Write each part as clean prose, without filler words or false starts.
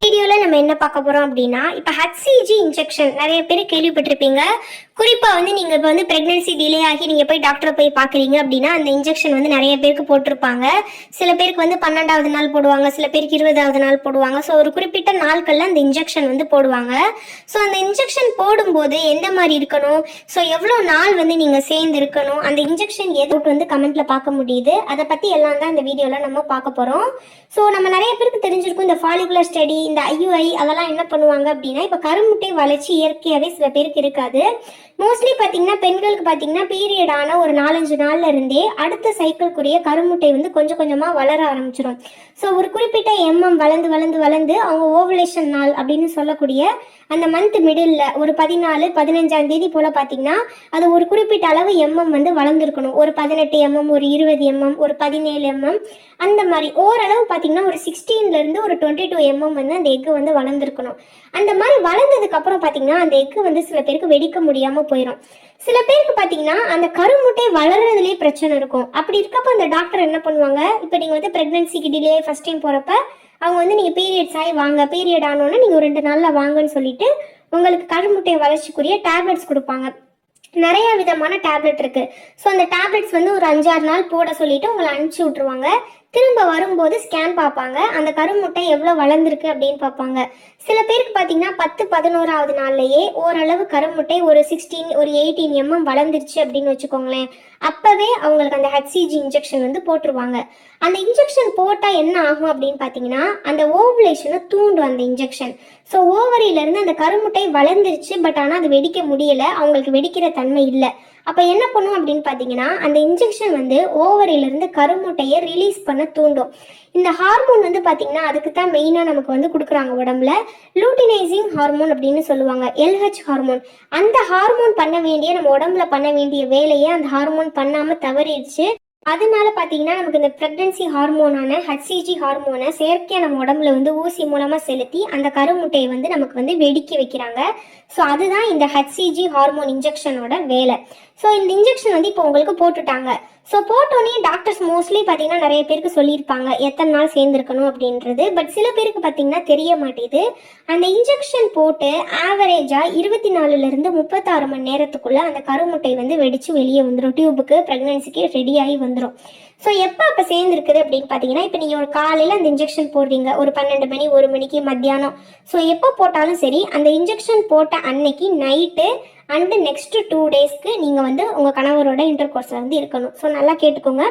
வீடியோல நம்ம என்ன பார்க்க போறோம் அப்படின்னா, இப்ப ஹச்சிஜி இன்ஜெக்ஷன் நிறைய பேர் கேள்விப்பட்டிருப்பீங்க. குறிப்பா நீங்க இப்ப பிரெக்னன்சி டிலே ஆகி நீங்க போய் டாக்டரை போய் பாக்குறீங்க அப்படின்னா அந்த இன்ஜெக்ஷன் நிறைய பேருக்கு போட்டிருப்பாங்க. சில பேருக்கு 12வது நாள் போடுவாங்க, சில பேருக்கு 20வது நாள் போடுவாங்க. ஸோ ஒரு குறிப்பிட்ட நாட்கள்ல அந்த இன்ஜெக்ஷன் போடுவாங்க. ஸோ அந்த இன்ஜெக்ஷன் போடும்போது எந்த மாதிரி இருக்கணும், ஸோ எவ்வளோ நாள் நீங்க சேர்ந்து இருக்கணும், அந்த இன்ஜெக்ஷன் எது கமெண்ட்ல பார்க்க முடியுது. அதை பத்தி எல்லாம் தான் இந்த வீடியோல நம்ம பார்க்க போறோம். ஸோ நம்ம நிறைய பேருக்கு தெரிஞ்சிருக்கும் இந்த ஃபாலிகுலர் ஸ்டடி, இந்த IUI அதெல்லாம் என்ன பண்ணுவாங்க அப்படின்னா, இப்போ கருமுட்டை வளர்ச்சி இயற்கையாகவே சில பேருக்கு இருக்காது. மோஸ்ட்லி பார்த்தீங்கன்னா பெண்களுக்கு பார்த்தீங்கன்னா பீரியடான ஒரு 4-5 நாள்ல இருந்தே அடுத்த சைக்கிள்குரிய கருமுட்டை கொஞ்சம் கொஞ்சமாக வளர ஆரம்பிச்சிடும். ஸோ ஒரு குறிப்பிட்ட வளர்ந்து வளர்ந்து வளர்ந்து அவங்க ஓவலேஷன் நாள் அப்படின்னு சொல்லக்கூடிய அந்த மந்த் மிடில் ஒரு 14-15ஆம் தேதி போல பார்த்தீங்கன்னா அது ஒரு குறிப்பிட்ட அளவு வளர்ந்துருக்கணும். ஒரு 18 ஒரு 20 ஒரு 17 அந்த மாதிரி ஓரளவு பார்த்தீங்கன்னா ஒரு 16லேருந்து ஒரு 22 அந்த எக்கு வளர்ந்துருக்கணும். அந்த மாதிரி வளர்ந்ததுக்கு அப்புறம் பார்த்தீங்கன்னா அந்த எக்கு சில பேருக்கு வெடிக்க முடியாமல் போயிடும். சில பேருக்கு பார்த்தீங்கன்னா அந்த கருமுட்டை வளர்றதுலேயே பிரச்சனை இருக்கும். அப்படி இருக்கப்போ அந்த டாக்டர் என்ன பண்ணுவாங்க, இப்போ நீங்கள் பிரெக்னன்சிக்கு டிலே ஃபர்ஸ்ட் டைம் போகிறப்ப அவங்க நீங்கள் பீரியட்ஸ் ஆகி வாங்க, பீரியட் ஆனோன்னா நீங்கள் ஒரு 2 நாளில் வாங்கன்னு சொல்லிட்டு உங்களுக்கு கருமுட்டை வளர்ச்சிக்குரிய டேப்லெட்ஸ் கொடுப்பாங்க. நிறைய விதமான டேப்லெட் இருக்கு. ஸோ அந்த டேப்லெட்ஸ் ஒரு 5-6 நாள் போட சொல்லிட்டு உங்களை அனுப்பிச்சி விட்ருவாங்க. திரும்ப வரும்போது ஸ்கேன் பார்ப்பாங்க, அந்த கருமுட்டை எவ்வளோ வளர்ந்துருக்கு அப்படின்னு பார்ப்பாங்க. சில பேருக்கு பார்த்தீங்கன்னா 10-11வது நாள்லயே ஓரளவு கருமுட்டை ஒரு 16 ஒரு 18 வளர்ந்துருச்சு அப்படின்னு வச்சுக்கோங்களேன். அப்பவே அவங்களுக்கு அந்த HCG இன்ஜெக்ஷன் போட்டுருவாங்க. அந்த இன்ஜெக்ஷன் போட்டால் என்ன ஆகும் அப்படின்னு பார்த்தீங்கன்னா அந்த ஓவுலேஷனை தூண்டும் அந்த இன்ஜெக்ஷன். ஸோ ஓவரியிலேருந்து அந்த கருமுட்டை வளர்ந்துருச்சு, பட் ஆனால் அது வெடிக்க முடியலை, அவங்களுக்கு வெடிக்கிற தன்மை இல்லை. அப்போ என்ன பண்ணும் அப்படின்னு பார்த்தீங்கன்னா அந்த இன்ஜெக்ஷன் ஓவரியிலேருந்து கருமுட்டையை ரிலீஸ் பண்ண தூண்டும். இந்த ஹார்மோன் பார்த்தீங்கன்னா அதுக்கு தான் மெயினாக நமக்கு கொடுக்குறாங்க உடம்புல. லூட்டினைசிங் ஹார்மோன் அப்படின்னு சொல்லுவாங்க, LH ஹார்மோன். அந்த ஹார்மோன் பண்ண வேண்டிய நம்ம உடம்புல பண்ண வேண்டிய வேலையை அந்த ஹார்மோன் பண்ணாமல் தவறிடுச்சு. அதனால பார்த்தீங்கன்னா நமக்கு இந்த ப்ரெக்னன்சி ஹார்மோனான HCG ஹார்மோனை செயற்கையாக நம்ம உடம்புல ஊசி மூலமாக செலுத்தி அந்த கருமுட்டையை நமக்கு வெடிக்க வைக்கிறாங்க. ஸோ அதுதான் இந்த HCG ஹார்மோன் இன்ஜெக்ஷனோட வேலை. ஸோ இந்த இன்ஜெக்ஷன் இப்போ உங்களுக்கு போட்டுட்டாங்க. ஸோ போட்டோன்னே டாக்டர்ஸ் மோஸ்ட்லி பார்த்தீங்கன்னா நிறைய பேருக்கு சொல்லியிருப்பாங்க எத்தனை நாள் சேர்ந்துருக்கணும் அப்படின்றது. பட் சில பேருக்கு பார்த்தீங்கன்னா தெரிய மாட்டேது. அந்த இன்ஜெக்ஷன் போட்டு ஆவரேஜாக 24லேருந்து 36 மணி நேரத்துக்குள்ளே அந்த கருமுட்டை வெடித்து வெளியே வந்துடும். டியூபுக்கு ப்ரெக்னன்சிக்கு ரெடியாகி வந்துடும். ஸோ எப்போ அப்போ சேர்ந்துருக்குது அப்படின்னு பார்த்தீங்கன்னா, இப்போ நீங்கள் ஒரு காலையில் அந்த இன்ஜெக்ஷன் போடுறீங்க, ஒரு 12 மணி 1 மணிக்கு மத்தியானம். ஸோ எப்போ போட்டாலும் சரி அந்த இன்ஜெக்ஷன் போட்ட அன்னைக்கு நைட்டு அண்டு நெக்ஸ்ட் 2 டேஸ்க்கு நீங்கள் உங்கள் கணவரோட இன்டர் கோர்ஸில் இருக்கணும். ஸோ நல்லா கேட்டுக்கோங்க,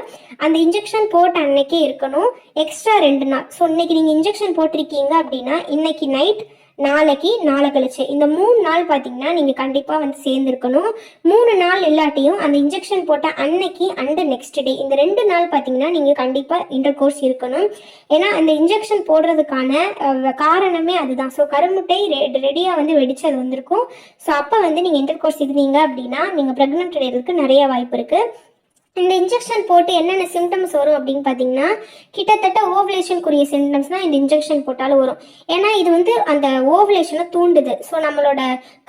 அந்த இன்ஜெக்ஷன் போட்ட அன்னைக்கே இருக்கணும். எக்ஸ்ட்ரா 2 நாள். ஸோ இன்னைக்கு நீங்கள் இன்ஜெக்ஷன் போட்டிருக்கீங்க அப்படின்னா இன்னைக்கு நைட், நாளைக்கு, நாளை கழிச்சு இந்த 3 நாள் பார்த்தீங்கன்னா நீங்கள் கண்டிப்பாக சேர்ந்துருக்கணும். 3 நாள் இல்லாட்டியும் அந்த இன்ஜெக்ஷன் போட்ட அன்னைக்கு அண்டு நெக்ஸ்ட் டே இந்த 2 நாள் பார்த்தீங்கன்னா நீங்கள் கண்டிப்பாக இன்டர் கோர்ஸ் இருக்கணும். ஏன்னா அந்த இன்ஜெக்ஷன் போடுறதுக்கான காரணமே அதுதான். ஸோ கருமுட்டை ரெடியாக வெடிச்சு அது வந்திருக்கும். ஸோ அப்போ நீங்கள் இன்டர் கோர்ஸ் இருந்தீங்க அப்படின்னா நீங்கள் ப்ரெக்னென்ட் அடைகிறதுக்கு நிறைய வாய்ப்பு இருக்குது. இந்த இன்ஜெக்ஷன் போட்டு என்னென்ன சிம்டம்ஸ் வரும் அப்படின்னு பார்த்தீங்கன்னா, கிட்டத்தட்ட ஓவலேஷனுக்குரிய சிம்டம்ஸ் தான் இந்த இன்ஜெக்ஷன் போட்டாலும் வரும். ஏன்னா இது அந்த ஓவலேஷனை தூண்டுது. ஸோ நம்மளோட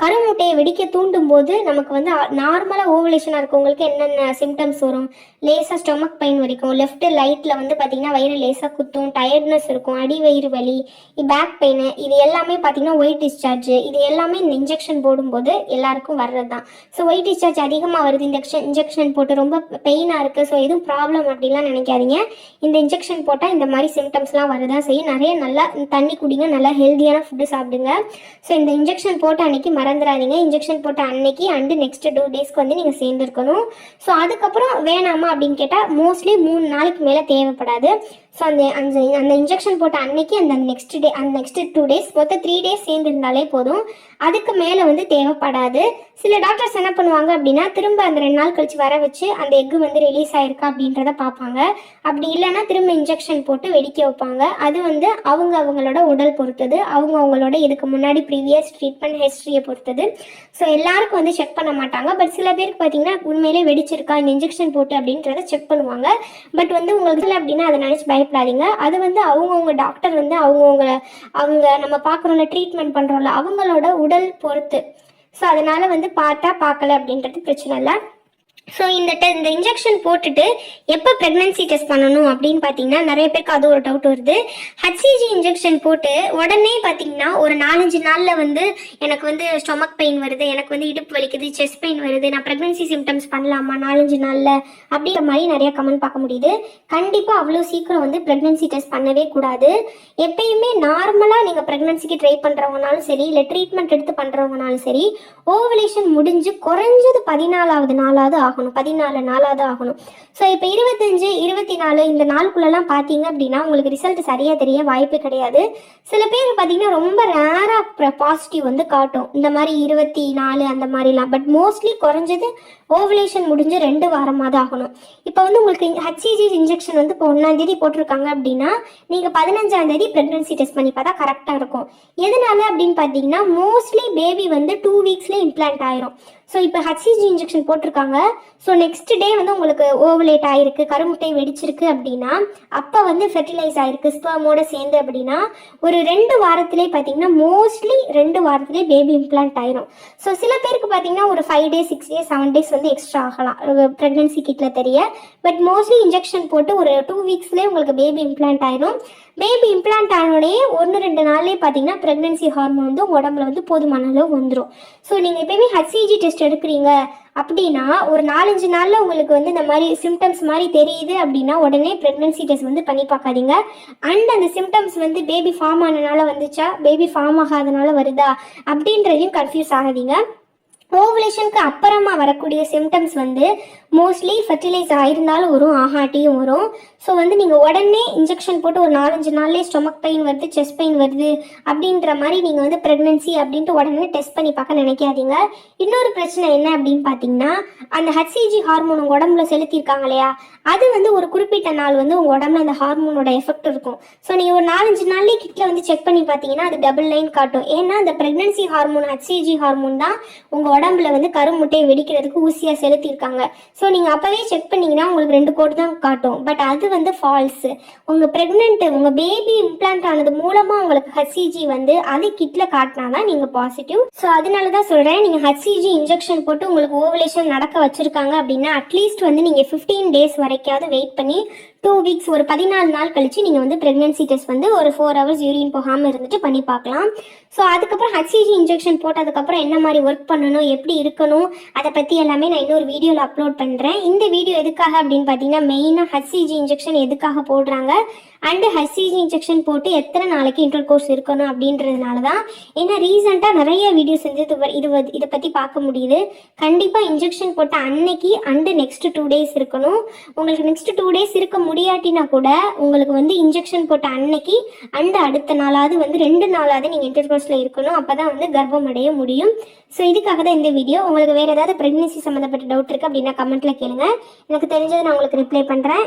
கருமுட்டையை வெடிக்க தூண்டும் போது நமக்கு நார்மலாக ஓவலேஷனாக இருக்கவங்களுக்கு என்னென்ன சிம்டம்ஸ் வரும், லேசாக ஸ்டொமக் பெயின் வரைக்கும், லெஃப்ட் லைட்டில் பார்த்தீங்கன்னா வயிறு லேசாக குத்தும், டயர்ட்னஸ் இருக்கும், அடி வயிறு வலி, பேக் பெயின், இது எல்லாமே பார்த்தீங்கன்னா ஒயிட் டிஸ்சார்ஜ். இது எல்லாமே இந்த இன்ஜெக்ஷன் போடும்போது எல்லாருக்கும் வர்றது தான். ஸோ ஒயிட் டிஸ்சார்ஜ் அதிகமாக வருது இந்த இன்ஜெக்ஷன் போட்டு, ரொம்ப பெயினாக இருக்குது, ஸோ எதுவும் ப்ராப்ளம் அப்படிலாம் நினைக்காதீங்க. இந்த இன்ஜெக்ஷன் போட்டால் இந்த மாதிரி சிம்டம்ஸ்லாம் வரதான் செய்யும். நிறைய நல்லா தண்ணி குடிங்க, நல்லா ஹெல்த்தியான ஃபுட்டு சாப்பிடுங்க. ஸோ இந்த இன்ஜெக்ஷன் போட்ட அன்னைக்கு மறந்துடாதீங்க. இன்ஜெக்ஷன் போட்ட அன்னைக்கு அண்டு நெக்ஸ்ட் 2 டேஸ்க்கு நீங்கள் சேர்ந்துருக்கணும். ஸோ அதுக்கப்புறம் வேணாமா அப்படின்னு கேட்டால் மோஸ்ட்லி 3 நாளைக்கு மேலே தேவைப்படாது. ஸோ அந்த இன்ஜெக்ஷன் போட்ட அன்னைக்கு அந்த நெக்ஸ்ட் டே அந்த நெக்ஸ்ட் 2 டேஸ் மொத்தம் 3 டேஸ் சேர்ந்துருந்தாலே போதும். அதுக்கு மேலே தேவைப்படாது. சில டாக்டர்ஸ் என்ன பண்ணுவாங்க அப்படின்னா திரும்ப அந்த 2 நாள் கழிச்சு வர வச்சு அந்த எக்கு ரிலீஸ் ஆயிருக்கா அப்படின்றத பார்ப்பாங்க. அப்படி இல்லைன்னா திரும்ப இன்ஜெக்ஷன் போட்டு வெடிக்க வைப்பாங்க. அது அவங்களோட உடல் பொறுத்தது, அவங்களோட இதுக்கு முன்னாடி ப்ரீவியஸ் ட்ரீட்மெண்ட் ஹிஸ்ட்ரியை பொறுத்தது. ஸோ எல்லாருக்கும் செக் பண்ண மாட்டாங்க. பட் சில பேருக்கு பார்த்தீங்கன்னா உண்மையிலே வெடிச்சிருக்கா இந்த இன்ஜெக்ஷன் போட்டு அப்படின்றத செக் பண்ணுவாங்க. பட் உங்களுக்கு இல்லை அப்படின்னா அதை நினச்சி பயப்படாதீங்க. அது அவங்கவுங்க டாக்டர் அவங்க நம்ம பார்க்குறோம்ல, ட்ரீட்மெண்ட் பண்ணுறோம்ல, அவங்களோட உடல் பொறுத்து. ஸோ அதனால பார்த்தா பார்க்கல அப்படின்றது பிரச்சனை இல்லை. ஸோ இந்த இன்ஜெக்ஷன் போட்டுட்டு எப்போ ப்ரெக்னன்சி டெஸ்ட் பண்ணணும் அப்படின்னு பார்த்தீங்கன்னா நிறைய பேருக்கு அது ஒரு டவுட் வருது. ஹச்சிஜி இன்ஜெக்ஷன் போட்டு உடனே பார்த்தீங்கன்னா ஒரு 4-5 நாளில் வந்து எனக்கு வந்து ஸ்டொமக் பெயின் வருது, எனக்கு வந்து இடுப்பு வலிக்குது, செஸ்ட் பெயின் வருது, நான் ப்ரெக்னன்சி சிம்டம்ஸ் பண்ணலாமா 4-5 நாளில் அப்படிங்கிற மாதிரி நிறைய கமெண்ட் பார்க்க முடியுது. கண்டிப்பாக அவ்வளோ சீக்கிரம் வந்து ப்ரெக்னன்சி டெஸ்ட் பண்ணவே கூடாது. எப்பயுமே நார்மலாக நீங்கள் ப்ரெக்னன்சிக்கு ட்ரை பண்ணுறவங்கனாலும் சரி, இல்லை ட்ரீட்மெண்ட் எடுத்து பண்ணுறவங்கனாலும் சரி, ஓவலேஷன் முடிஞ்சு குறைஞ்சது 14வது நாளாவது ஆகணும், 14 நாளாவது ஆகணும். ஸோ இப்போ 25, 24 இந்த நாளுக்குள்ளெல்லாம் பார்த்தீங்க அப்படின்னா உங்களுக்கு ரிசல்ட் சரியாக தெரிய வாய்ப்பு கிடையாது. சில பேர் பார்த்தீங்கன்னா ரொம்ப ரேராக பாசிட்டிவ் வந்து காட்டும், இந்த மாதிரி 24 அந்த மாதிரிலாம். பட் மோஸ்ட்லி குறைஞ்சது ஓவலேஷன் முடிஞ்சு 2 வாரமாவது ஆகணும். இப்போ வந்து உங்களுக்கு ஹச்சிஜி இன்ஜெக்ஷன் வந்து இப்போ 1ஆம் தேதி போட்டிருக்காங்க அப்படின்னா நீங்கள் 15ஆம் தேதி ப்ரெக்னன்சி டெஸ்ட் பண்ணி பார்த்தா கரெக்டாக இருக்கும். எதனால அப்படின்னு பார்த்தீங்கன்னா மோஸ்ட்லி பேபி வந்து 2 வீக்ஸ்லேயே இம்ப்ளான்ட் ஆயிரும். ஸோ இப்போ ஹச்சிஜி இன்ஜெக்ஷன் போட்டிருக்காங்க, ஸோ நெக்ஸ்ட் டே வந்து உங்களுக்கு ஓவலேட் ஆயிருக்கு, கருமுட்டை வெடிச்சிருக்கு அப்படின்னா, அப்போ வந்து ஃபெர்டிலைஸ் ஆயிருக்கு ஸ்பெர்மோட சேர்ந்து அப்படின்னா ஒரு 2 வாரத்திலே பார்த்தீங்கன்னா மோஸ்ட்லி 2 வாரத்திலே பேபி இம்ப்ளான்ட் ஆயிரும். ஸோ சில பேருக்கு பார்த்தீங்கன்னா ஒரு 5 days 6 days 7 days வந்து எக்ஸ்ட்ரா ஆகலாம் ப்ரெக்னன்சி கிட்டில் தெரிய. பட் மோஸ்ட்லி இன்ஜெக்ஷன் போட்டு ஒரு 2 வீக்ஸ்லேயே உங்களுக்கு பேபி இம்ப்ளான்ட் ஆயிரும். பேபி இம்ப்ளான்ட் ஆனோடனே 1-2 நாள்லேயே பார்த்தீங்கன்னா ப்ரெக்னன்சி ஹார்மோன் வந்து உடம்புல வந்து போதுமான அளவு வந்துடும். ஸோ நீங்கள் எப்பயுமே ஹச்சிஜி டெஸ்ட் எடுக்கிறீங்க அப்படின்னா ஒரு 4-5 நாளில் உங்களுக்கு வந்து இந்த மாதிரி சிம்டம்ஸ் மாதிரி தெரியுது அப்படின்னா உடனே ப்ரெக்னன்சி டெஸ்ட் வந்து பண்ணி பார்க்காதீங்க. அண்ட் அந்த சிம்டம்ஸ் வந்து பேபி ஃபார்ம் ஆனனால வந்துச்சா, பேபி ஃபார்ம் ஆகாதனால வருதா அப்படின்றதையும் கன்ஃபியூஸ் ஆகாதீங்க. ஓவலேஷனுக்கு அப்புறமா வரக்கூடிய சிம்டம்ஸ் வந்து மோஸ்ட்லி ஃபெர்டிலைஸ் ஆயிருந்தாலும் வரும், ஆகாட்டியும் வரும். ஸோ வந்து நீங்கள் உடனே இன்ஜெக்ஷன் போட்டு ஒரு 4-5 நாள்லேயே ஸ்டொமக் பெயின் வருது, செஸ்ட் பெயின் வருது அப்படின்ற மாதிரி நீங்கள் வந்து ப்ரெக்னன்சி அப்படின்ட்டு உடனே டெஸ்ட் பண்ணி பார்க்க நினைக்காதீங்க. இன்னொரு பிரச்சனை என்ன அப்படின்னு பார்த்தீங்கன்னா அந்த ஹச்சிஜி ஹார்மோன் உங்கள் உடம்புல செலுத்தியிருக்காங்க இல்லையா, அது வந்து ஒரு குறிப்பிட்ட நாள் வந்து உங்கள் உடம்புல அந்த ஹார்மோனோட எஃபெக்ட் இருக்கும். ஸோ நீங்கள் ஒரு 4-5 நாள்லேயே கிட்ட வந்து செக் பண்ணி பார்த்தீங்கன்னா அது டபுள் லைன் காட்டும். ஏன்னா அந்த ப்ரெக்னன்சி ஹார்மோன் ஹச்சிஜி ஹார்மோன் தான் உங்கள் உடம்புல வந்து கருமுட்டையை வெடிக்கிறதுக்கு ஊசியாக செலுத்தியிருக்காங்க. ஸோ நீங்கள் அப்போவே செக் பண்ணிங்கன்னா உங்களுக்கு 2 கோடு தான் காட்டும். பட் அது வந்து ஃபால்ஸு. உங்கள் ப்ரெக்னென்ட் உங்கள் பேபி இம்ப்ளான்ட் ஆனது மூலமாக உங்களுக்கு ஹச்சிஜி வந்து அது கிட்டில் காட்டினா தான் நீங்கள் பாசிட்டிவ். ஸோ அதனால தான் சொல்கிறேன், நீங்கள் ஹச்சிஜி இன்ஜெக்ஷன் போட்டு உங்களுக்கு ஓவலேஷன் நடக்க வச்சுருக்காங்க அப்படின்னா அட்லீஸ்ட் வந்து நீங்கள் 15 days வரைக்காவது வெயிட் பண்ணி 2 weeks ஒரு 14 நாள் கழிச்சு நீங்கள் வந்து ப்ரெக்னன்சி டெஸ்ட் வந்து ஒரு 4 hours யூரின் போகாமல் இருந்துட்டு பண்ணி பார்க்கலாம். ஸோ அதுக்கப்புறம் ஹச்சிஜி இன்ஜெக்ஷன் போட்டதுக்கப்புறம் என்ன மாதிரி ஒர்க் பண்ணணும், எப்படி இருக்கணும், அதை பற்றி எல்லாமே நான் இன்னொரு வீடியோவில் அப்லோட் பண்ணுறேன். இந்த வீடியோ எதுக்காக அப்படின்னு பார்த்தீங்கன்னா மெயினாக ஹச்சிஜி இன்ஜெக்ஷன் எதுக்காக போடுறாங்க அண்டு ஹச்சிஜி இன்ஜெக்ஷன் போட்டு எத்தனை நாளைக்கு இன்டர் கோர்ஸ் இருக்கணும் அப்படின்றதுனால தான். ஏன்னா ரீசெண்டாக நிறைய வீடியோஸ் வந்து இதை பற்றி பார்க்க முடியுது. கண்டிப்பாக இன்ஜெக்ஷன் போட்ட அன்னைக்கு அண்டு நெக்ஸ்ட் 2 days இருக்கணும். உங்களுக்கு நெக்ஸ்ட் 2 days இருக்க முடியாட்டினா கூட உங்களுக்கு வந்து இன்ஜெக்ஷன் போட்ட அன்னைக்கு அண்டு அடுத்த நாளாவது வந்து 2 நாளாவது நீங்கள் இன்டர் கோர்ஸில் இருக்கணும். அப்போ தான் வந்து கர்ப்பம் அடைய முடியும். ஸோ இதுக்காக தான் இந்த வீடியோ. உங்களுக்கு வேறு ஏதாவது ப்ரெக்னன்சி சம்மந்தப்பட்ட டவுட் இருக்குது அப்படின்னா கமெண்ட்டில் கேளுங்க, எனக்கு தெரிஞ்சதை நான் உங்களுக்கு ரிப்ளை பண்ணுறேன்.